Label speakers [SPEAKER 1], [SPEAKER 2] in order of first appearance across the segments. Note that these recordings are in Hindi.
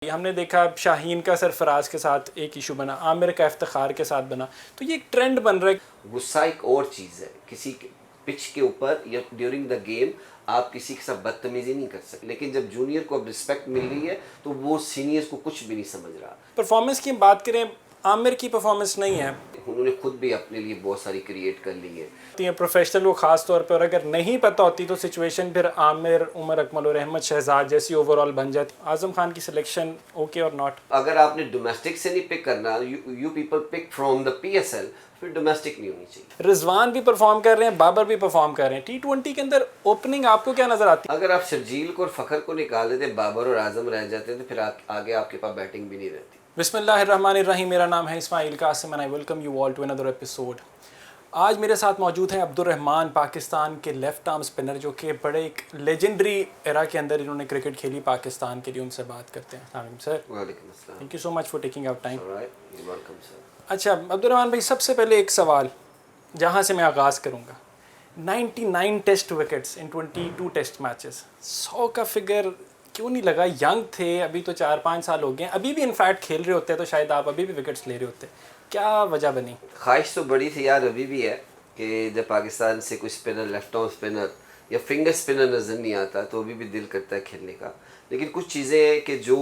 [SPEAKER 1] हमने देखा शाहीन का सरफराज के साथ एक इशू बना, आमिर का इफ्तिखार के साथ बना, तो ये एक ट्रेंड बन रहा है।
[SPEAKER 2] गुस्सा एक और चीज़ है, किसी पिच के ऊपर या ड्यूरिंग द गेम आप किसी के साथ बदतमीजी नहीं कर सकते, लेकिन जब जूनियर को अब रिस्पेक्ट मिल रही है तो वो सीनियर्स को कुछ भी नहीं समझ रहा।
[SPEAKER 1] परफॉर्मेंस की बात करें, आमिर की परफॉर्मेंस नहीं है,
[SPEAKER 2] उन्होंने खुद भी अपने लिए बहुत सारी क्रिएट कर ली है।
[SPEAKER 1] प्रोफेशनल को खास तौर पर, और अगर नहीं पता होती तो सिचुएशन फिर आमिर, उमर अकमल और अहमद शहजाद जैसी ओवरऑल बन जाती। आजम खान की सिलेक्शन ओके और नॉट?
[SPEAKER 2] अगर आपने डोमेस्टिक से नहीं पिक करना, you people pick from the PSL, फिर डोमेस्टिक नहीं होनी चाहिए।
[SPEAKER 1] रिजवान भी परफॉर्म कर रहे हैं, बाबर भी परफॉर्म कर रहे हैं। T20 के अंदर ओपनिंग आपको क्या नजर आती है?
[SPEAKER 2] अगर आप शर्जील को और फखर को निकाल देते, बाबर और आजम रह जाते तो फिर आगे आपके पास बैटिंग भी नहीं रहती।
[SPEAKER 1] बिस्मिल्लाहिर्रहमानिर्रहीम। मेरा नाम है Ismail Qasim and I welcome you all to another episode. आज मेरे साथ मौजूद हैं अब्दुल रहमान, पाकिस्तान के लेफ्ट आर्म स्पिनर, जो कि बड़े एक लेजेंडरी एरा के अंदर इन्होंने क्रिकेट खेली पाकिस्तान के लिए। उनसे बात करते हैं। सर,
[SPEAKER 2] वालेकुम अस्सलाम।
[SPEAKER 1] Thank you so much for taking out time.
[SPEAKER 2] Alright, you welcome sir.
[SPEAKER 1] अच्छा अब्दुल रहमान भाई, सबसे पहले एक सवाल जहाँ से मैं आगाज़ करूँगा। 99 test wickets in 22 test matches, 100 का फिगर क्यों नहीं लगा? यंग थे, अभी तो 4-5 साल हो गए, अभी भी इनफैक्ट खेल रहे होते तो शायद आप अभी भी विकेट्स ले रहे होते। क्या वजह बनी?
[SPEAKER 2] ख्वाहिश तो बड़ी थी यार, अभी भी है कि जब पाकिस्तान से कोई स्पिनर, लेफ्ट आर्म स्पिनर या फिंगर स्पिनर नज़र नहीं आता तो अभी भी दिल करता है खेलने का। लेकिन कुछ चीज़ें हैं कि जो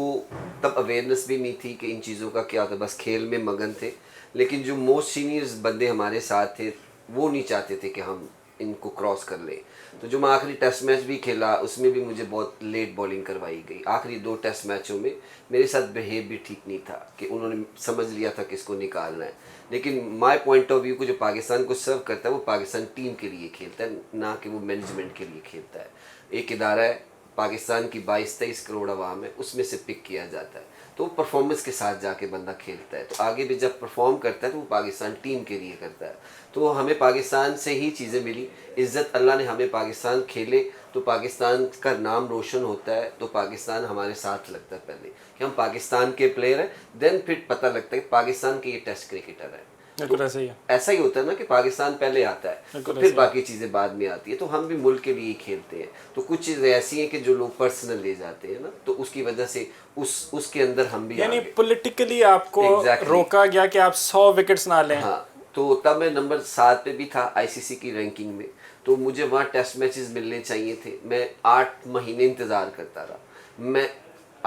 [SPEAKER 2] तब अवेयरनेस भी नहीं थी कि इन चीज़ों का क्या होता है, बस खेल में मगन थे। लेकिन जो मोस्ट सीनियर्स बंदे हमारे साथ थे वो नहीं चाहते थे कि हम इनको क्रॉस कर ले। तो जो मैं आखिरी टेस्ट मैच भी खेला उसमें भी मुझे बहुत लेट बॉलिंग करवाई गई। आखिरी 2 टेस्ट मैचों में मेरे साथ बिहेव भी ठीक नहीं था कि उन्होंने समझ लिया था किसको निकालना है। लेकिन माय पॉइंट ऑफ व्यू को जो पाकिस्तान को सर्व करता है वो पाकिस्तान टीम के लिए खेलता है, ना कि वो मैनेजमेंट के लिए खेलता है। एक इदारा है, पाकिस्तान की 22-23 करोड़ आवाम है, उसमें से पिक किया जाता है, तो परफॉर्मेंस के साथ जाके बंदा खेलता है। तो आगे भी जब परफॉर्म करता है तो वो पाकिस्तान टीम के लिए करता है। तो हमें पाकिस्तान से ही चीज़ें मिली, इज़्ज़त अल्लाह ने हमें पाकिस्तान खेले तो पाकिस्तान का नाम रोशन होता है, तो पाकिस्तान हमारे साथ लगता है पहले कि हम पाकिस्तान के प्लेयर हैं, देन फिर पता लगता है कि पाकिस्तान के ये टेस्ट क्रिकेटर है।
[SPEAKER 1] बिल्कुल ऐसा ही है।
[SPEAKER 2] ऐसा ही होता है ना कि पाकिस्तान पहले आता है तो फिर बाकी चीज़ें बाद में आती है। तो हम भी मुल्क के लिए खेलते हैं, तो कुछ चीज़ें ऐसी हैं कि जो लोग पर्सनल ले जाते हैं ना, तो उसकी वजह से उसके अंदर हम भी
[SPEAKER 1] यानी पॉलिटिकली आपको रोका गया कि आप 100 विकेट्स ना लें।
[SPEAKER 2] हाँ, तो तब मैं नंबर 7 पे भी था ICC की रैंकिंग में, तो मुझे वहाँ टेस्ट मैचेस मिलने चाहिए थे। मैं 8 महीने इंतज़ार करता रहा, मैं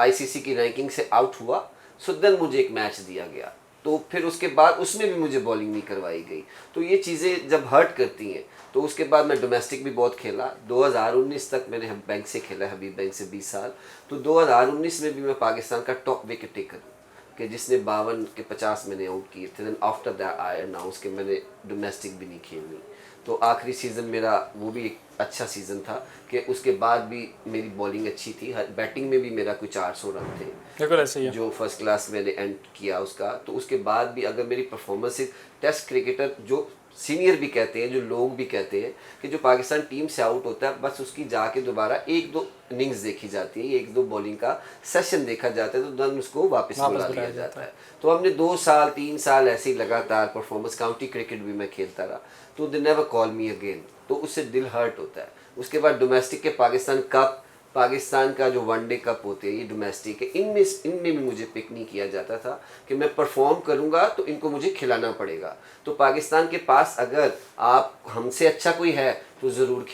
[SPEAKER 2] ICC की रैंकिंग से आउट हुआ, सो देन मुझे एक मैच दिया गया, तो फिर उसके बाद उसमें भी मुझे बॉलिंग नहीं करवाई गई। तो ये चीज़ें जब हर्ट करती हैं, तो उसके बाद मैं डोमेस्टिक भी बहुत खेला। 2019 तक मैंने बैंक से खेला, हबीब बैंक से 20 साल। तो 2019 में भी मैं पाकिस्तान का टॉप विकेट टेकर हूँ कि जिसने 52 के 50 मैंने आउट किए थे। Then after that I announce कि मैंने डोमेस्टिक भी नहीं खेलनी। तो आखिरी सीज़न मेरा वो भी एक अच्छा सीज़न था कि उसके बाद भी मेरी बॉलिंग अच्छी थी, बैटिंग में भी मेरा कोई 400 रन थे।
[SPEAKER 1] बिल्कुल ऐसे ही है।
[SPEAKER 2] जो फर्स्ट क्लास मैंने एंड किया उसका। तो उसके बाद भी अगर मेरी परफॉर्मेंस से टेस्ट क्रिकेटर, जो सीनियर भी कहते हैं, जो लोग भी कहते हैं कि जो पाकिस्तान टीम से आउट होता है बस उसकी जाके दोबारा 1-2 इनिंग्स देखी जाती है, 1-2 बॉलिंग का सेशन देखा जाता है, तो देन उसको वापस बुला लिया जाता है। तो हमने 2 साल 3 साल ऐसे ही लगातार परफॉर्मेंस, काउंटी क्रिकेट भी मैं खेलता रहा, तो they never call me again, तो उससे दिल हर्ट होता है। उसके बाद डोमेस्टिक के पाकिस्तान कप, पाकिस्तान का जो वनडे कप होते हैं, ये डोमेस्टिक है, इनमें भी मुझे पिक नहीं किया जाता था कि मैं परफॉर्म करूंगा तो इनको मुझे खिलाना पड़ेगा। तो पाकिस्तान के पास अगर आप हमसे अच्छा कोई है तो ज़रूर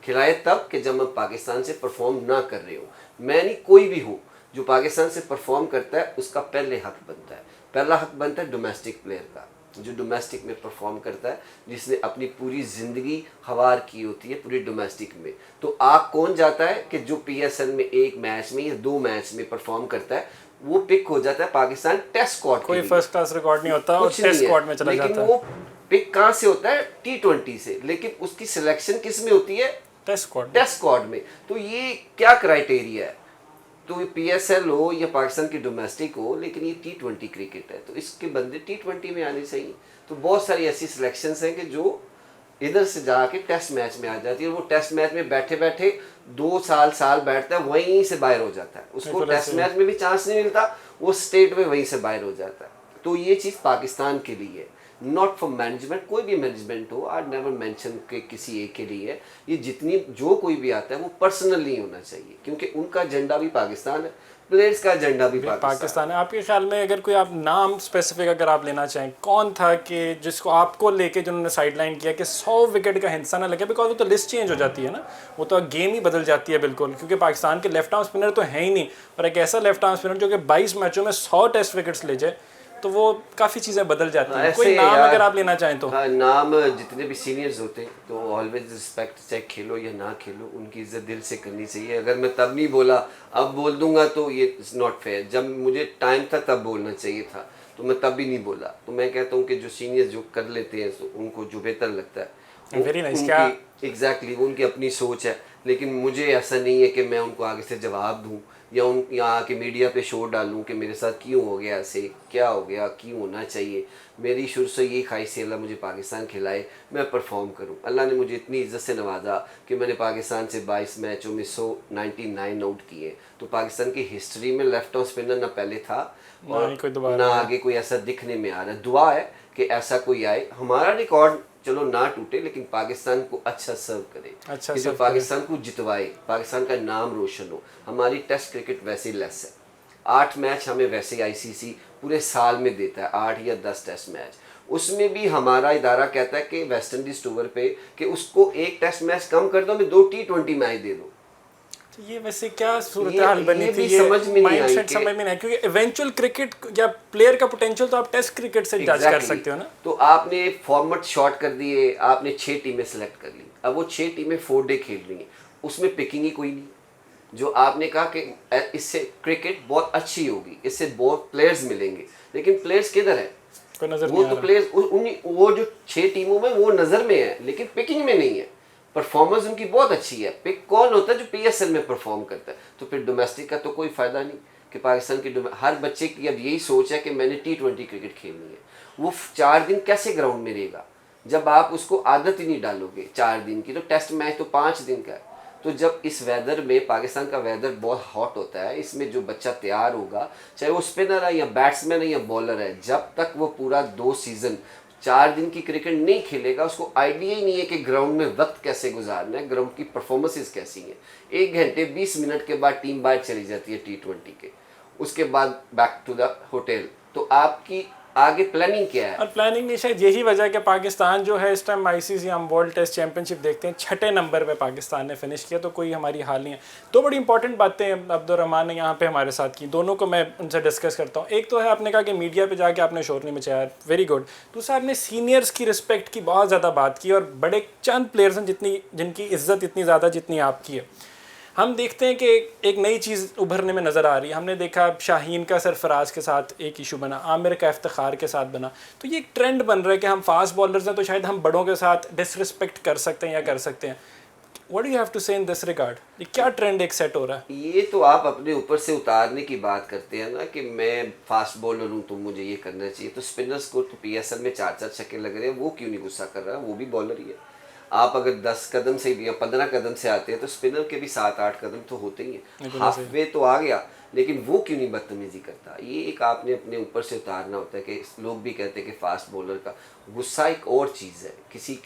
[SPEAKER 2] खिलाए तब कि जब मैं पाकिस्तान से परफॉर्म ना कर रहे हो। मैं नहीं, कोई भी हो जो पाकिस्तान से परफॉर्म करता है उसका पहले हक बनता है, पहला हक बनता है डोमेस्टिक प्लेयर का, जो डोमेस्टिक में परफॉर्म करता है, जिसने अपनी पूरी ज़िंदगी हवार की होती है पूरी डोमेस्टिक में। तो आप कौन जाता है कि जो PSL में 1 मैच में या 2 मैच में परफॉर्म करता है, वो पिक हो जाता है पाकिस्तान टेस्ट स्क्वाड।
[SPEAKER 1] कोई फर्स्ट क्लास रिकॉर्ड नहीं होता और टेस्ट स्क्वाड में चला जाता है।
[SPEAKER 2] लेकिन वो पिक कहाँ से होता है? T20 से। लेकिन उसकी सिलेक्शन किस में होती है?
[SPEAKER 1] टेस्ट
[SPEAKER 2] स्क्वाड में। तो ये क्या क्राइटेरिया है? तो ये PSL हो या पाकिस्तान की डोमेस्टिक हो, लेकिन ये T20 क्रिकेट है, तो इसके बंदे T20 में आने चाहिए। तो बहुत सारी ऐसी सिलेक्शंस हैं कि जो इधर से जाके टेस्ट मैच में आ जाती है, और वो टेस्ट मैच में बैठे बैठे 2 साल बैठता है, वहीं से बाहर हो जाता है, उसको टेस्ट मैच में भी चांस नहीं मिलता, वो स्टेट में वहीं से बाहर हो जाता है। तो ये चीज़ पाकिस्तान के लिए है, नॉट फॉर मैनेजमेंट। कोई भी मैनेजमेंट हो, आई नेवर मेंशन के किसी एक के लिए, ये जितनी जो कोई भी आता है वो पर्सनल नहीं होना चाहिए, क्योंकि उनका एजेंडा भी पाकिस्तान है। प्लेयर्स का एजेंडा भी
[SPEAKER 1] पाकिस्तान है। आपके ख्याल में अगर कोई आप नाम स्पेसिफिक अगर आप लेना चाहें, कौन था कि जिसको आपको लेके जिन्होंने साइडलाइन किया कि 100 विकेट का हिस्सा ना लगे? बिकॉज वो तो लिस्ट चेंज हो जाती है ना, वो तो गेम ही बदल जाती है बिल्कुल, क्योंकि पाकिस्तान के लेफ्ट आर्म स्पिनर तो है ही नहीं, और एक ऐसा लेफ्ट आर्म स्पिनर जो कि 22 मैचों में 100 टेस्ट विकेट्स ले जाए, तो वो काफ़ी चीज़ें बदल जाती हैं। कोई नाम अगर आप लेना चाहें तो?
[SPEAKER 2] हाँ, नाम जितने भी सीनियर्स होते हैं तो ऑलवेज रिस्पेक्ट, चाहे खेलो या ना खेलो, उनकी इज्जत दिल से करनी चाहिए। अगर मैं तब नहीं बोला अब बोल दूंगा तो ये इज़ नॉट फेयर। जब मुझे टाइम था तब बोलना चाहिए था, तो मैं तब भी नहीं बोला। तो मैं कहता हूँ कि जो सीनियर्स जो कर लेते हैं तो उनको जो बेहतर लगता है
[SPEAKER 1] वेरी नाइस।
[SPEAKER 2] उनकी एग्जैक्टली वो उनकी अपनी सोच है। लेकिन मुझे ऐसा नहीं है कि मैं उनको आगे से जवाब दूँ या उन यहाँ के मीडिया पे शो डालूं कि मेरे साथ क्यों हो गया ऐसे, क्या हो गया, क्यों होना चाहिए। मेरी शुरू से ये ख्वाहिश है अल्लाह मुझे पाकिस्तान खिलाए, मैं परफॉर्म करूं। अल्लाह ने मुझे इतनी इज्जत से नवाजा कि मैंने पाकिस्तान से 22 मैचों में 199 आउट किए। तो पाकिस्तान की हिस्ट्री में लेफ्ट आर्म स्पिनर ना पहले था और ना आगे कोई ऐसा दिखने में आ रहा है। दुआ है कि ऐसा कोई आए, हमारा रिकॉर्ड चलो ना टूटे लेकिन पाकिस्तान को अच्छा सर्व करे,
[SPEAKER 1] अच्छा
[SPEAKER 2] कि जो पाकिस्तान को जितवाए, पाकिस्तान का नाम रोशन हो। हमारी टेस्ट क्रिकेट वैसे ही लेस है, 8 मैच हमें वैसे आईसीसी पूरे साल में देता है, 8 या 10 टेस्ट मैच। उसमें भी हमारा इदारा कहता है कि वेस्ट इंडीज टूर पे कि उसको एक टेस्ट मैच कम कर दो, हमें 2 T20 मैच दे दो।
[SPEAKER 1] तो ये वैसे क्या सूरत हाल बनी थी?
[SPEAKER 2] ये समझ में नहीं आई,
[SPEAKER 1] समझ में नहीं आई, क्योंकि इवेंचुअल क्रिकेट या प्लेयर का पोटेंशियल तो आप टेस्ट क्रिकेट से जज कर सकते हो ना।
[SPEAKER 2] तो आपने फॉर्मेट शॉर्ट कर दिए, आपने 6 टीमें सेलेक्ट कर ली, अब वो 6 टीमें 4 डे खेल रही हैं, उसमें पिकिंग ही कोई नहीं। जो आपने कहा कि इससे क्रिकेट बहुत अच्छी होगी, इससे बहुत प्लेयर्स मिलेंगे, लेकिन प्लेयर्स किधर है?
[SPEAKER 1] कोई नजर
[SPEAKER 2] वो
[SPEAKER 1] नहीं
[SPEAKER 2] तो प्लेयर्स वो जो 6 टीमों में वो नजर में है लेकिन पिकिंग में नहीं है। परफॉर्मेंस उनकी बहुत अच्छी है, पिक कौन होता है? जो पीएसएल में परफॉर्म करता है। तो फिर डोमेस्टिक का तो कोई फायदा नहीं कि पाकिस्तान की हर बच्चे की अब यही सोच है कि मैंने T20 क्रिकेट खेलनी है। वो 4 दिन कैसे ग्राउंड में रहेगा जब आप उसको आदत ही नहीं डालोगे 4 दिन की? तो टेस्ट मैच तो 5 दिन का है। तो जब इस वेदर में, पाकिस्तान का वेदर बहुत हॉट होता है, इसमें जो बच्चा तैयार होगा, चाहे वो स्पिनर है या बैट्समैन है या बॉलर है, जब तक वो पूरा 2 सीजन 4 दिन की क्रिकेट नहीं खेलेगा, उसको आइडिया ही नहीं है कि ग्राउंड में वक्त कैसे गुजारना है, ग्राउंड की परफॉर्मेंसेस कैसी हैं। 1 घंटे 20 मिनट के बाद टीम बाहर चली जाती है T20 के, उसके बाद बैक टू द होटल। तो आपकी आगे प्लानिंग क्या है?
[SPEAKER 1] और प्लानिंग नहीं, शायद यही वजह है कि पाकिस्तान जो है इस टाइम आईसीसी हम वर्ल्ड टेस्ट चैंपियनशिप देखते हैं 6ठे नंबर पे पाकिस्तान ने फिनिश किया, तो कोई हमारी हाल नहीं है। दो बड़ी इंपॉर्टेंट बातें अब्दुर्रहमान ने यहाँ पे हमारे साथ की, दोनों को मैं उनसे डिस्कस करता हूँ। एक तो है, आपने कहा कि मीडिया पे जाके आपने शोर नहीं मचाया, वेरी गुड। दूसरा, आपने सीनियर्स की रिस्पेक्ट की बहुत ज़्यादा बात की, और बड़े चंद प्लेयर्स हैं जिनकी इज्जत इतनी ज़्यादा जितनी आपकी है। हम देखते हैं कि एक नई चीज़ उभरने में नज़र आ रही है। हमने देखा शाहीन का सरफराज के साथ एक इशू बना, आमिर का इफ्तिखार के साथ बना, तो ये एक ट्रेंड बन रहा है कि हम फास्ट बॉलर्स हैं तो शायद हम बड़ों के साथ डिसरिस्पेक्ट कर सकते हैं या कर सकते हैं। What do you have to say in this regard? ये क्या ट्रेंड एक सेट हो रहा है?
[SPEAKER 2] ये तो आप अपने ऊपर से उतारने की बात करते हैं ना कि मैं फास्ट बॉलर हूँ तो मुझे ये करना चाहिए। तो स्पिनर्स को तो पीएसएल में 4-4 छक्के लग रहे हैं, वो क्यों नहीं गुस्सा कर रहा है? वो भी बॉलर ही है। आप अगर 10 कदम से या 15 कदम से आते हैं तो स्पिनर के भी 7-8 कदम तो होते ही हैं। हाफ वे तो आ गया, लेकिन वो क्यों नहीं बदतमीजी करता? ये एक आपने अपने ऊपर से उतारना होता है कि लोग भी कहते हैं कि फास्ट बॉलर का गुस्सा एक और चीज़ है। किसी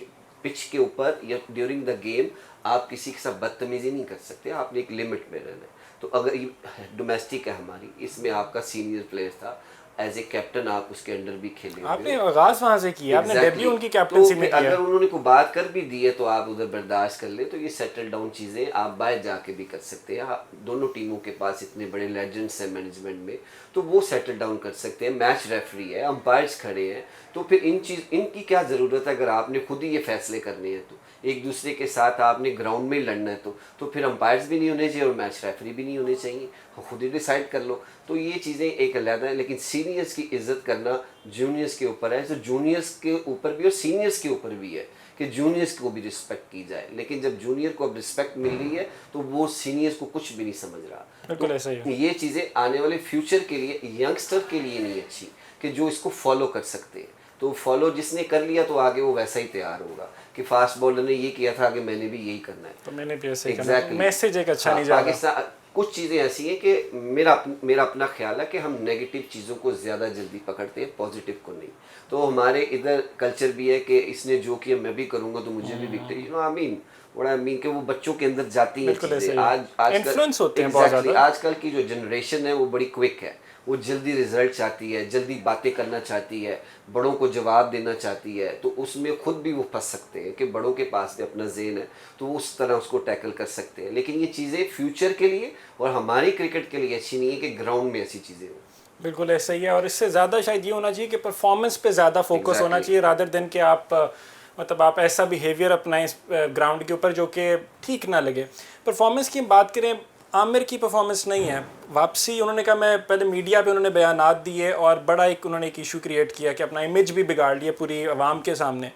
[SPEAKER 2] पिच के ऊपर या ड्यूरिंग द गेम आप किसी के साथ बदतमीजी नहीं कर सकते, आपने एक लिमिट में रहना है। तो अगर ये डोमेस्टिक है हमारी, इसमें आपका सीनियर प्लेयर था, एज ए कैप्टन आप उसके अंडर भी खेले,
[SPEAKER 1] आपने आगाज वहां से किया, आपने डेब्यू उनकी कैप्टनसी में किया।
[SPEAKER 2] अगर उन्होंने को बात कर भी दी है तो आप उधर बर्दाश्त कर ले। तो ये सेटल डाउन चीज़ें आप बाहर जाके भी कर सकते हैं। दोनों टीमों के पास इतने बड़े लेजेंड्स हैं मैनेजमेंट में, तो वो सेटल डाउन कर सकते हैं। मैच रेफरी है, अंपायर्स खड़े हैं, तो फिर इनकी क्या ज़रूरत है? अगर आपने खुद ही ये फैसले करने हैं तो एक दूसरे के साथ आपने ग्राउंड में ही लड़ना है, तो फिर अंपायर्स भी नहीं होने चाहिए और मैच रेफरी भी नहीं होने चाहिए, खुद ही डिसाइड कर लो। तो ये चीज़ें एक अलग है। लेकिन सीनियर्स की इज्जत करना जूनियर्स के ऊपर है, तो जूनियर्स के ऊपर भी और सीनियर्स के ऊपर भी है कि जूनियर्स को भी रिस्पेक्ट की जाए। लेकिन जब जूनियर को अब रिस्पेक्ट मिल रही है तो वो सीनियर्स को कुछ भी नहीं समझ रहा।
[SPEAKER 1] बिल्कुल ऐसा ही है।
[SPEAKER 2] ये चीज़ें आने वाले फ्यूचर के लिए, यंगस्टर के लिए नहीं अच्छी कि जो इसको फॉलो कर सकते हैं। तो फॉलो जिसने कर लिया तो आगे वो वैसा ही तैयार होगा कि फास्ट बॉलर ने ये किया था, आगे मैंने भी यही करना है,
[SPEAKER 1] तो मैंने भी ऐसे ही करना है। मैसेज एक अच्छा नहीं जा रहा।
[SPEAKER 2] पाकिस्तान कुछ चीज़ें ऐसी हैं कि मेरा अपना ख्याल है कि हम नेगेटिव चीज़ों को ज़्यादा जल्दी पकड़ते हैं, पॉजिटिव को नहीं। तो हमारे इधर कल्चर भी है कि इसने जो किया मैं भी करूँगा तो मुझे भी विक्ट्री, आई मीन और आई मीन कि वो बच्चों के अंदर जाती हैं
[SPEAKER 1] बिल्कुल ऐसे
[SPEAKER 2] चीज़ें।
[SPEAKER 1] ही है।
[SPEAKER 2] आज
[SPEAKER 1] Influence होते हैं बहुत ज़्यादा।
[SPEAKER 2] आजकल की जो जनरेशन है वो बड़ी क्विक है, वो जल्दी रिजल्ट चाहती है, जल्दी बातें करना चाहती है, बड़ों को जवाब देना चाहती है, तो उसमें खुद भी वो फंस सकते हैं कि बड़ों के पास भी अपना ज़ेन है तो वो उस तरह उसको टैकल कर सकते हैं। लेकिन ये चीज़ें फ्यूचर के लिए और हमारी क्रिकेट के लिए अच्छी नहीं है कि ग्राउंड में ऐसी चीज़ें हो।
[SPEAKER 1] बिल्कुल ऐसा ही है, और इससे ज़्यादा शायद ये होना चाहिए कि परफॉर्मेंस पे ज़्यादा फोकस होना
[SPEAKER 2] Exactly.
[SPEAKER 1] चाहिए, रादर देन कि आप मतलब आप ऐसा बिहेवियर अपनाएं ग्राउंड के ऊपर जो कि ठीक ना लगे। परफॉर्मेंस की हम बात करें, आमिर की परफॉर्मेंस नहीं है, वापसी उन्होंने कहा, मैं पहले मीडिया पे उन्होंने बयानात दिए और बड़ा एक उन्होंने एक इशू क्रिएट किया कि अपना इमेज भी बिगाड़ लिया पूरी आवाम के सामने।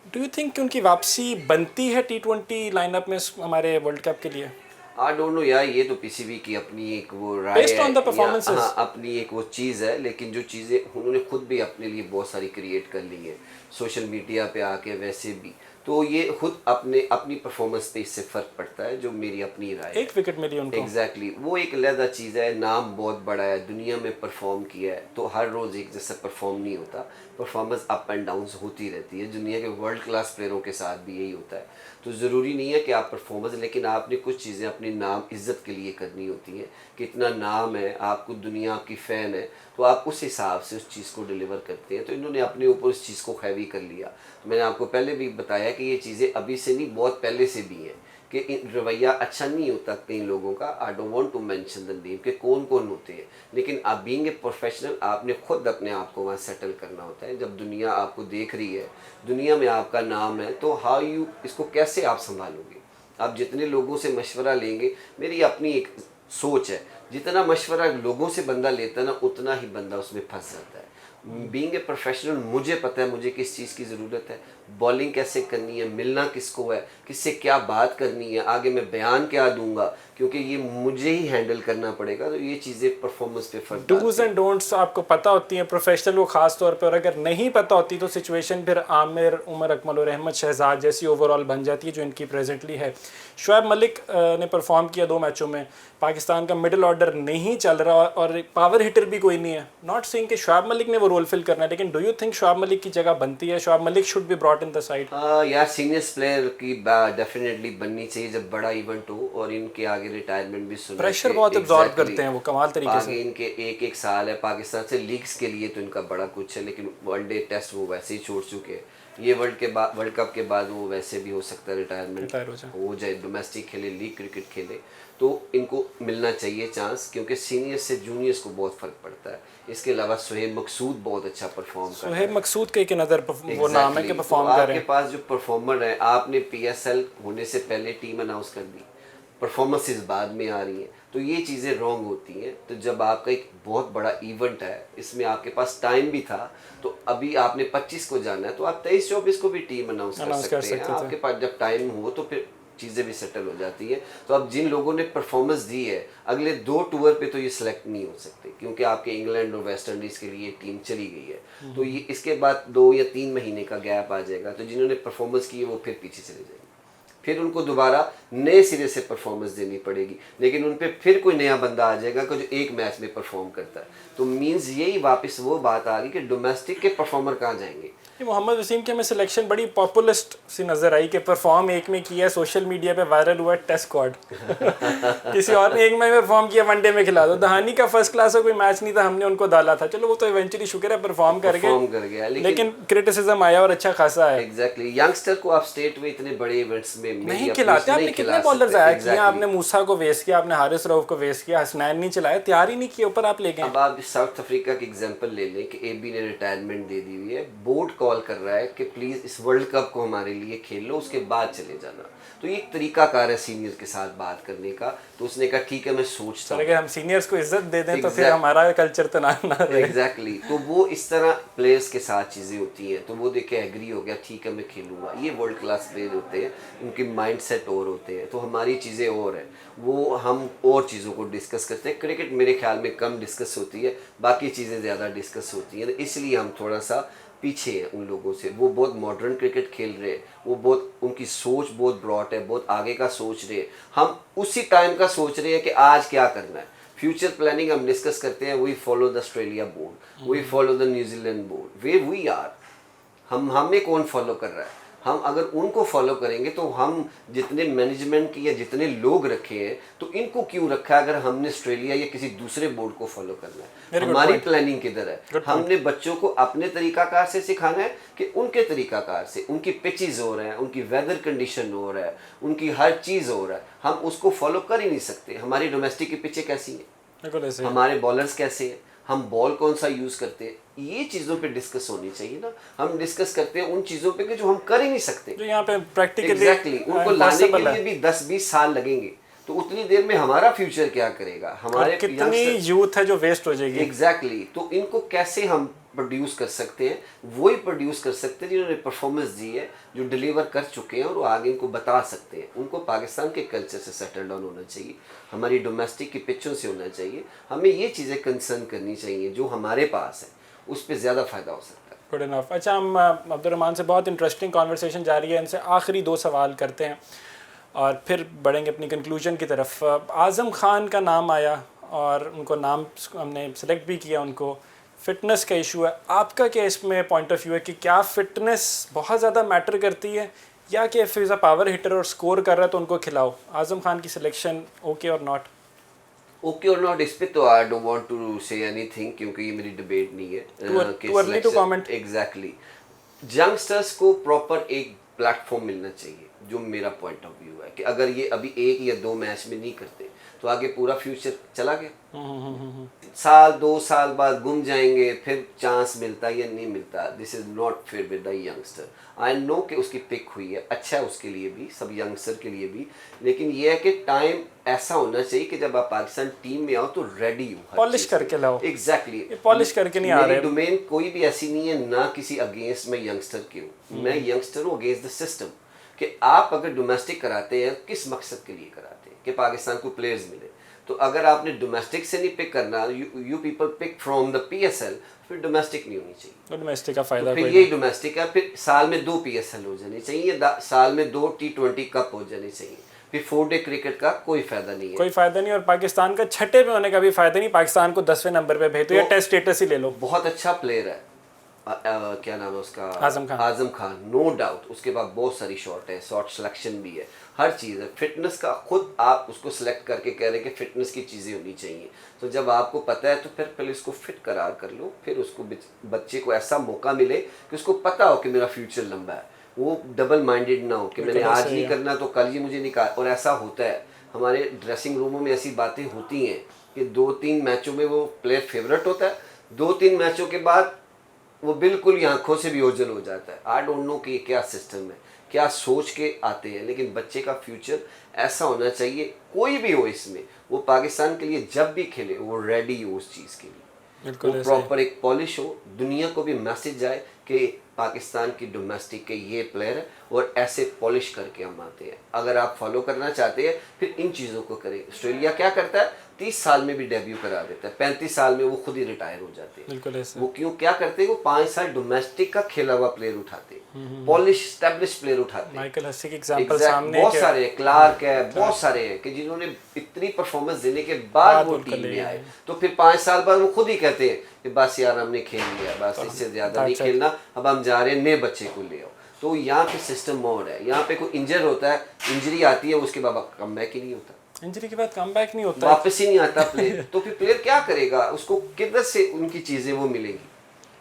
[SPEAKER 1] डू यू थिंक कि उनकी वापसी बनती है T20 लाइनअप में हमारे वर्ल्ड कप के लिए?
[SPEAKER 2] आई डोंट नो यार, ये तो पीसीबी की अपनी एक वो राय
[SPEAKER 1] Based on the
[SPEAKER 2] है या
[SPEAKER 1] performances.
[SPEAKER 2] हाँ अपनी एक वो चीज़ है, लेकिन जो चीज़ें उन्होंने खुद भी अपने लिए बहुत सारी क्रिएट कर ली है सोशल मीडिया पे आके, वैसे भी तो ये खुद अपने अपनी परफॉर्मेंस पे इससे फ़र्क पड़ता है, जो मेरी अपनी राय है।
[SPEAKER 1] एक विकेट मिली उनको।
[SPEAKER 2] एग्जैक्टली वो एक अलहदा चीज़ है, नाम बहुत बड़ा है, दुनिया में परफॉर्म किया है, तो हर रोज़ एक जैसा परफॉर्म नहीं होता, परफॉर्मेंस अप एंड डाउन्स होती रहती है। दुनिया के वर्ल्ड क्लास प्लेयरों के साथ भी यही होता है, तो ज़रूरी नहीं है कि आप परफॉर्मेंस, लेकिन आपने कुछ चीज़ें अपनी नाम इज्जत के लिए करनी होती हैं। कितना नाम है, आपको दुनिया आपकी फ़ैन है, तो आप उस हिसाब से उस चीज़ को डिलीवर करते हैं। तो इन्होंने अपने ऊपर उस चीज़ को हैवी कर लिया। तो मैंने आपको पहले भी बताया कि ये चीज़ें अभी से नहीं, बहुत पहले से भी हैं कि रवैया अच्छा नहीं होता कई लोगों का। I don't want to mention the name कि कौन कौन होते हैं, लेकिन आप बीइंग ए प्रोफेशनल आपने खुद अपने आप को वहाँ सेटल करना होता है। जब दुनिया आपको देख रही है, दुनिया में आपका नाम है, तो हाउ यू इसको कैसे आप संभालोगे। आप जितने लोगों से मशवरा लेंगे, मेरी अपनी एक सोच है, जितना मशवरा लोगों से बंदा लेता है ना, उतना ही बंदा उसमें फंस जाता है। बीइंग ए प्रोफेशनल मुझे पता है मुझे किस चीज़ की ज़रूरत है, बॉलिंग कैसे करनी है, मिलना किसको है, किससे क्या बात करनी है, आगे मैं बयान क्या दूंगा, क्योंकि ये मुझे ही हैंडल करना पड़ेगा। तो ये चीज़ें परफॉर्मेंस पे फर्क
[SPEAKER 1] डूज
[SPEAKER 2] डालती
[SPEAKER 1] एंड डोंट्स आपको पता होती हैं प्रोफेशनल को खास तौर पे, और अगर नहीं पता होती तो सिचुएशन फिर आमिर, उमर अकमल और अहमद शहजाद जैसी ओवरऑल बन जाती है जो इनकी प्रेजेंटली है। शुएब मलिक ने परफॉर्म किया 2 मैचों में, पाकिस्तान का मिडिल ऑर्डर नहीं चल रहा और पावर हिटर भी कोई नहीं है। नॉट सेइंग कि शुएब मलिक ने वो रोल फिल करना है, लेकिन do you think Shoaib Malik की जगह बनती है? Shoaib Malik should be brought in the side.
[SPEAKER 2] यार सीनियर्स प्लेयर की डेफिनेटली बननी चाहिए जब बड़ा इवेंट हो, और इनके आगे रिटायरमेंट भी सुना
[SPEAKER 1] प्रेशर बहुत एब्जॉर्ब करते हैं वो कमाल तरीके से।
[SPEAKER 2] आगे इनके एक साल है पाकिस्तान से लीग्स के लिए, तो इनका बड़ा कुछ है, लेकिन वनडे टेस्ट वो वैसे ही छोड़ चुके हैं। ये वर्ल्ड कप के बाद वो वैसे भी हो सकता है रिटायरमेंट हो जाए, डोमेस्टिक खेले, लीग क्रिकेट खेले, तो इनको मिलना चाहिए चांस, क्योंकि सीनियर्स से जूनियर्स को बहुत फ़र्क पड़ता है। इसके अलावा सुहेब मकसूद बहुत अच्छा परफॉर्म कर रहा है।
[SPEAKER 1] सुहेब मकसूद के नज़र वो नाम है कि परफॉर्म कर रहे हैं।
[SPEAKER 2] आपके पास जो परफॉर्मर है, आपने PSL होने से पहले टीम अनाउंस कर दी, परफॉर्मेंसेस बाद में आ रही हैं, तो ये चीज़ें रॉन्ग होती हैं। तो जब आपका एक बहुत बड़ा इवेंट है, इसमें आपके पास टाइम भी था, तो अभी आपने 25 को जाना है, तो आप 23-24 को भी टीम अनाउंस कर सकते हैं। आपके पास जब टाइम हो तो फिर चीज़ें भी सेटल हो जाती है। तो अब जिन लोगों ने परफॉर्मेंस दी है, अगले 2 टूर पे तो ये सिलेक्ट नहीं हो सकते, क्योंकि आपके इंग्लैंड और वेस्ट इंडीज़ के लिए टीम चली गई है। तो ये इसके बाद 2 या 3 महीने का गैप आ जाएगा, तो जिन्होंने परफॉर्मेंस की है वो फिर पीछे चले जाएंगे, फिर उनको दोबारा नए सिरे से परफॉर्मेंस देनी पड़ेगी, लेकिन उन पे फिर कोई नया बंदा आ जाएगा कि जो एक मैच में परफॉर्म करता है। तो मींस यही वापस वो बात आ गई कि डोमेस्टिक के परफॉर्मर कहाँ जाएंगे।
[SPEAKER 1] मोहम्मद वसीम की हमें सिलेक्शन बड़ी पॉपुलिस्ट सी नज़र आई कि परफॉर्म एक में किया, सोशल मीडिया पे वायरल हुआ टेस्ट स्क्वाड किसी और ने एक मैच में परफॉर्म किया, वनडे में खिला दो। दहानी का फर्स्ट क्लास का कोई मैच नहीं था, हमने उनको डाला था, चलो वो तो इवेंचुअली शुक्र है परफॉर्म कर
[SPEAKER 2] गया,
[SPEAKER 1] लेकिन क्रिटिसिज्म आया और अच्छा खासा है।
[SPEAKER 2] एग्जैक्टली यंगस्टर को आप स्टेट में इतने बड़े इवेंट्स में
[SPEAKER 1] नहीं खिलाते। आपने कितने बॉलर आया किया, आपने मूसा को वेस्ट किया, आपने हारिस रऊफ को वेस्ट किया, हसनैन नहीं चलाया, तैयार ही नहीं किया, ऊपर आप ले गए।
[SPEAKER 2] अब आप साउथ अफ्रीका की एग्जांपल ले लें कि AB ने रिटायरमेंट दे दी हुई है, बोर्ड कॉल कर रहा है कि प्लीज़ इस वर्ल्ड कप को हमारे लिए खेल लो, उसके बाद चले जाना। तो ये एक तरीकाकार है सीनियर के साथ बात करने का। तो उसने कहा ठीक है मैं सोचता हूँ,
[SPEAKER 1] अगर हम सीनियर्स को इज्जत दे दें तो फिर हमारा कल्चर तो ना रहे।
[SPEAKER 2] एग्जैक्टली तो वो इस तरह प्लेयर्स के साथ चीज़ें होती हैं। तो वो देख के एग्री हो गया, ठीक है मैं खेलूंगा। ये वर्ल्ड क्लास प्लेयर होते हैं, उनके माइंड सेट और होते हैं, तो हमारी चीज़ें और हैं, वो हम और चीज़ों को डिस्कस करते हैं। क्रिकेट मेरे ख्याल में कम डिस्कस होती है, बाकी चीज़ें ज़्यादा डिस्कस होती हैं, इसलिए हम थोड़ा सा पीछे हैं उन लोगों से। वो बहुत मॉडर्न क्रिकेट खेल रहे हैं, वो बहुत उनकी सोच बहुत ब्रॉड है, बहुत आगे का सोच रहे हैं। हम उसी टाइम का सोच रहे हैं कि आज क्या करना है। फ्यूचर प्लानिंग हम डिस्कस करते हैं, we follow the Australia board, we follow the New Zealand board, way we are, हम हमें कौन फॉलो कर रहा है। हम अगर उनको फॉलो करेंगे तो हम जितने मैनेजमेंट की या जितने लोग रखे हैं तो इनको क्यों रखा है अगर हमने ऑस्ट्रेलिया या किसी दूसरे बोर्ड को फॉलो करना है। हमारी प्लानिंग किधर है, हमने बच्चों को अपने तरीकाकार से सिखाना है कि उनके तरीकाकार से, उनकी पिचेस हो रहे हैं, उनकी वेदर कंडीशन हो रहा है, उनकी हर चीज़ हो रहा है, हम उसको फॉलो कर ही नहीं सकते। हमारी डोमेस्टिक की पिचें कैसी हैं, हमारे बॉलर्स कैसे हैं, हम बॉल कौन सा यूज़ करते हैं, ये चीज़ों पे डिस्कस होनी चाहिए ना। हम डिस्कस करते हैं उन चीज़ों पे कि जो हम कर ही नहीं सकते,
[SPEAKER 1] जो यहाँ पे प्रैक्टिकली
[SPEAKER 2] एग्जैक्टली उनको लाने के लिए भी 10-20 साल लगेंगे। तो उतनी देर में हमारा फ्यूचर क्या करेगा, हमारे
[SPEAKER 1] कितनी यूथ है जो वेस्ट हो जाएगी।
[SPEAKER 2] एग्जैक्टली तो इनको कैसे हम प्रोड्यूस कर सकते हैं, वही प्रोड्यूस कर सकते हैं जिन्होंने परफॉर्मेंस दी है, जो डिलीवर कर चुके हैं और वो आगे इनको बता सकते हैं। उनको पाकिस्तान के कल्चर से सेटल डाउन होना चाहिए, हमारी डोमेस्टिक की पिचों से होना चाहिए। हमें ये चीज़ें कंसर्न करनी चाहिए जो हमारे पास है, उस पर ज़्यादा फ़ायदा हो सकता है।
[SPEAKER 1] Good enough. अच्छा, हम अब्दुर्रहमान से बहुत इंटरेस्टिंग कॉन्वर्सेशन जारी है, इनसे आखिरी 2 सवाल करते हैं और फिर बढ़ेंगे अपनी कंक्लूजन की तरफ। आज़म खान का नाम आया और उनको नाम हमने सेलेक्ट भी किया, उनको फ़िटनेस का इशू है। आपका क्या इसमें पॉइंट ऑफ व्यू है कि क्या फ़िटनेस बहुत ज़्यादा मैटर करती है या कि if is a power hitter और स्कोर कर रहा है तो उनको खिलाओ? आज़म खान की selection okay or not?
[SPEAKER 2] Okay or not इस पे तो I don't want to say anything क्योंकि ये मेरी डिबेट नहीं है।
[SPEAKER 1] too early to comment.
[SPEAKER 2] Exactly youngsters को प्रॉपर एक प्लेटफॉर्म मिलना चाहिए, जो मेरा पॉइंट ऑफ व्यू है कि अगर ये अभी 1 या 2 मैच में नहीं करते तो आगे पूरा फ्यूचर चला गया। साल 2 साल बाद गुम जाएंगे, फिर चांस मिलता या नहीं मिलता। This is not fair with the youngster. I know कि उसकी पिक हुई है, अच्छा है उसके लिए भी, सब यंगस्टर के लिए भी, लेकिन ये है कि टाइम ऐसा होना चाहिए कि जब आप पाकिस्तान टीम में आओ तो रेडी हो,
[SPEAKER 1] पॉलिश करके लाओ।
[SPEAKER 2] एग्जैक्टली
[SPEAKER 1] पॉलिश करके नहीं आ रहे।
[SPEAKER 2] डोमेन कोई भी ऐसी नहीं है, ना किसी अगेंस्ट में यंगस्टर की हूँ, मैं यंगस्टर हूँ अगेंस्ट द सिस्टम। कि आप अगर डोमेस्टिक कराते हैं किस मकसद के लिए कराते हैं कि पाकिस्तान को प्लेयर्स मिले। तो अगर आपने डोमेस्टिक से नहीं पिक करना, you people pick from the PSL, फिर डोमेस्टिक नहीं होनी चाहिए।
[SPEAKER 1] डोमेस्टिक का फायदा
[SPEAKER 2] तो फिर यही डोमेस्टिक है। फिर साल में 2 पीएसएल हो जानी चाहिए, साल में 2 T20 कप हो जानी चाहिए। फिर 4 डे क्रिकेट का कोई फायदा नहीं है,
[SPEAKER 1] कोई फायदा नहीं। और पाकिस्तान का 6ठे पे होने का भी फायदा नहीं, पाकिस्तान को 10वें नंबर पे भेज दो या टेस्ट स्टेटस ही ले लो।
[SPEAKER 2] बहुत अच्छा प्लेयर है, क्या नाम है उसका,
[SPEAKER 1] आजम खान
[SPEAKER 2] नो डाउट। उसके बाद बहुत सारी शॉट है, शॉट सिलेक्शन भी है, हर चीज़ है। फिटनेस का खुद आप उसको सिलेक्ट करके कह रहे हैं कि फिटनेस की चीज़ें होनी चाहिए। तो जब आपको पता है तो फिर पहले उसको फिट करार कर लो, फिर उसको बच्चे को ऐसा मौका मिले कि उसको पता हो कि मेरा फ्यूचर लंबा है। वो डबल माइंडेड ना हो कि मैंने आज नहीं करना तो कल ये मुझे निकाल। और ऐसा होता है, हमारे ड्रेसिंग रूमों में ऐसी बातें होती हैं कि 2-3 मैचों में वो प्लेयर फेवरेट होता है, 2-3 मैचों के बाद वो बिल्कुल आंखों से भी ओझल हो जाता है। आई डोंट नो कि ये क्या सिस्टम है, क्या सोच के आते हैं। लेकिन बच्चे का फ्यूचर ऐसा होना चाहिए, कोई भी हो इसमें, वो पाकिस्तान के लिए जब भी खेले वो रेडी हो उस चीज़ के लिए, वो प्रॉपर एक पॉलिश हो, दुनिया को भी मैसेज जाए कि पाकिस्तान की डोमेस्टिक के ये प्लेयर है और ऐसे पॉलिश करके हम आते हैं। अगर आप फॉलो करना चाहते हैं फिर इन चीज़ों को करें। ऑस्ट्रेलिया क्या करता है, 30 साल में भी डेब्यू करा देता है, 35 साल में वो खुद ही रिटायर हो जाते हैं। वो क्यों क्या करते हैं, वो 5 साल डोमेस्टिक का खेला हुआ प्लेयर उठाते हैं, पॉलिश स्टैब्लिश प्लेयर उठाते हैं।
[SPEAKER 1] माइकल हसी के एग्जांपल सामने
[SPEAKER 2] बहुत सारे हैं, क्लार्क है, बहुत सारे हैं कि जिन्होंने इतनी परफॉर्मेंस देने के बाद वो टीम में आए। तो फिर 5 साल बाद वो खुद ही कहते हैं कि बस यार हमने खेल लिया, बस इससे ज्यादा नहीं खेलना, अब हम जा रहे हैं नए बच्चे को ले आओ। तो यहाँ पे सिस्टम मोड है, यहाँ पे कोई इंजर होता है, इंजरी आती है, उसके बाद कम बैक ही नहीं होता,
[SPEAKER 1] इंजरी के बाद कम बैक नहीं होता,
[SPEAKER 2] वापस ही नहीं आता प्लेयर। तो फिर प्लेयर क्या करेगा, उसको किधर से उनकी चीजें वो मिलेंगी?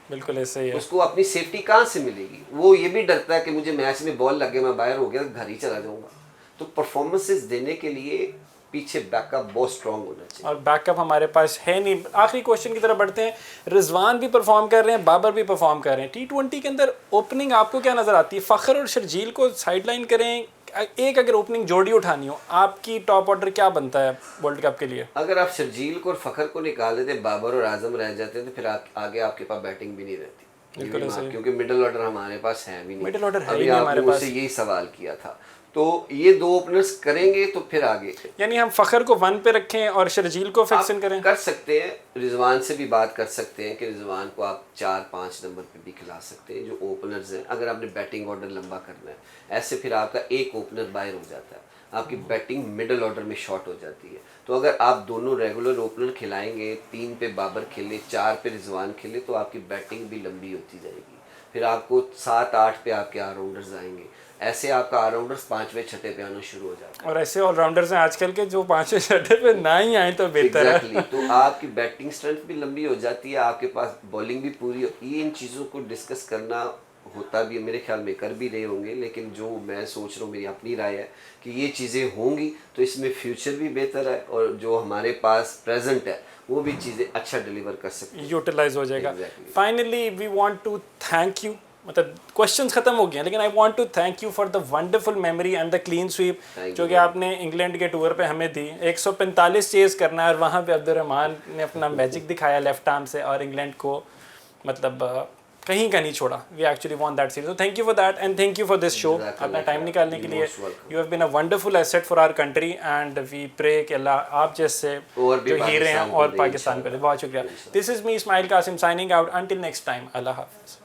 [SPEAKER 1] बिल्कुल ऐसे ही है।
[SPEAKER 2] उसको अपनी सेफ्टी कहाँ से मिलेगी? वो ये भी डरता है कि मुझे मैच में बॉल लग गया, मैं बाहर हो गया, घर ही चला जाऊंगा। तो परफॉर्मेंसेस देने के लिए पीछे बैकअप बहुत स्ट्रांग होना चाहिए,
[SPEAKER 1] और बैकअप हमारे पास है नहीं। आखिरी क्वेश्चन की तरफ बढ़ते हैं। रिजवान भी परफॉर्म कर रहे हैं, बाबर भी परफॉर्म कर रहे हैं। T20 के अंदर ओपनिंग आपको क्या नज़र आती है? फ़खर और शर्जील को साइडलाइन करें, एक अगर ओपनिंग जोड़ी उठानी हो, आपकी टॉप ऑर्डर क्या बनता है वर्ल्ड कप के लिए?
[SPEAKER 2] अगर आप शर्जील को और फ़खर को निकाल देते, बाबर और आजम रह जाते तो फिर आगे आपके पास बैटिंग भी नहीं रहती, क्योंकि मिडिल ऑर्डर हमारे पास है भी नहीं।
[SPEAKER 1] मिडिल ऑर्डर है
[SPEAKER 2] अभी
[SPEAKER 1] ही नहीं हमारे
[SPEAKER 2] आपने
[SPEAKER 1] पास।
[SPEAKER 2] मुझसे यही सवाल किया था। तो ये 2 ओपनर्स करेंगे तो फिर आगे,
[SPEAKER 1] यानी हम फ़खर को 1 पे रखें और शर्जील को फिक्स इन करें?
[SPEAKER 2] कर सकते हैं, रिजवान से भी बात कर सकते हैं कि रिजवान को आप 4-5 नंबर पे भी खिला सकते हैं, जो ओपनर्स हैं। अगर आपने बैटिंग ऑर्डर लंबा करना है, ऐसे फिर आपका एक ओपनर बाहर हो जाता है, आपकी बैटिंग मिडिल ऑर्डर में शॉर्ट हो जाती है। तो अगर आप दोनों रेगुलर ओपनर खिलाएंगे, 3 पे बाबर खेले, 4 पे रिजवान खेले, तो आपकी बैटिंग भी लंबी होती जाएगी। फिर आपको 7-8 पे आपके ऑलराउंडर्स आएंगे, ऐसे आपका ऑलराउंडर्स 5वें 6ठे पे आना शुरू हो जाता है।
[SPEAKER 1] और ऐसे ऑलराउंडर्स हैं आजकल के जो 5वें 6ठे पे ना ही आए तो बेहतर है।
[SPEAKER 2] Exactly. तो आपकी बैटिंग स्ट्रेंथ भी लंबी हो जाती है, आपके पास बॉलिंग भी पूरी ये इन चीज़ों को डिस्कस करना होता भी है, मेरे ख्याल में कर भी रहे होंगे, लेकिन जो मैं सोच रहा हूँ, मेरी अपनी राय है कि ये चीज़ें होंगी तो इसमें फ्यूचर भी बेहतर है और जो हमारे पास प्रेजेंट है वो भी चीज़ें अच्छा डिलीवर कर सकती हैं।
[SPEAKER 1] यूटिलाइज हो जाएगा।
[SPEAKER 2] Exactly.
[SPEAKER 1] Finally we want to thank you, मतलब क्वेश्चंस खत्म हो गए हैं, लेकिन I want to thank you for the wonderful memory and the clean sweep
[SPEAKER 2] Thank
[SPEAKER 1] जो
[SPEAKER 2] you.
[SPEAKER 1] कि आपने इंग्लैंड के टूर पे हमें दी। 145 चेज करना है और वहाँ पे अब्दुर्रहमान ने अपना मैजिक दिखाया लेफ्ट आर्म से और इंग्लैंड को मतलब कहीं का नहीं छोड़ा। We actually want that series, तो thank you for that and thank you for this show. अपना टाइम निकालने के लिए you have been a wonderful asset for our country and we pray कि अल्लाह आप जैसे
[SPEAKER 2] और भी
[SPEAKER 1] जो हीरे हैं
[SPEAKER 2] पाकिस्तान को
[SPEAKER 1] और
[SPEAKER 2] दे
[SPEAKER 1] पाकिस्तान को दे। बहुत शुक्रिया। This is me Ismail Qasim signing out, until next time, Allah हाफ़िज़।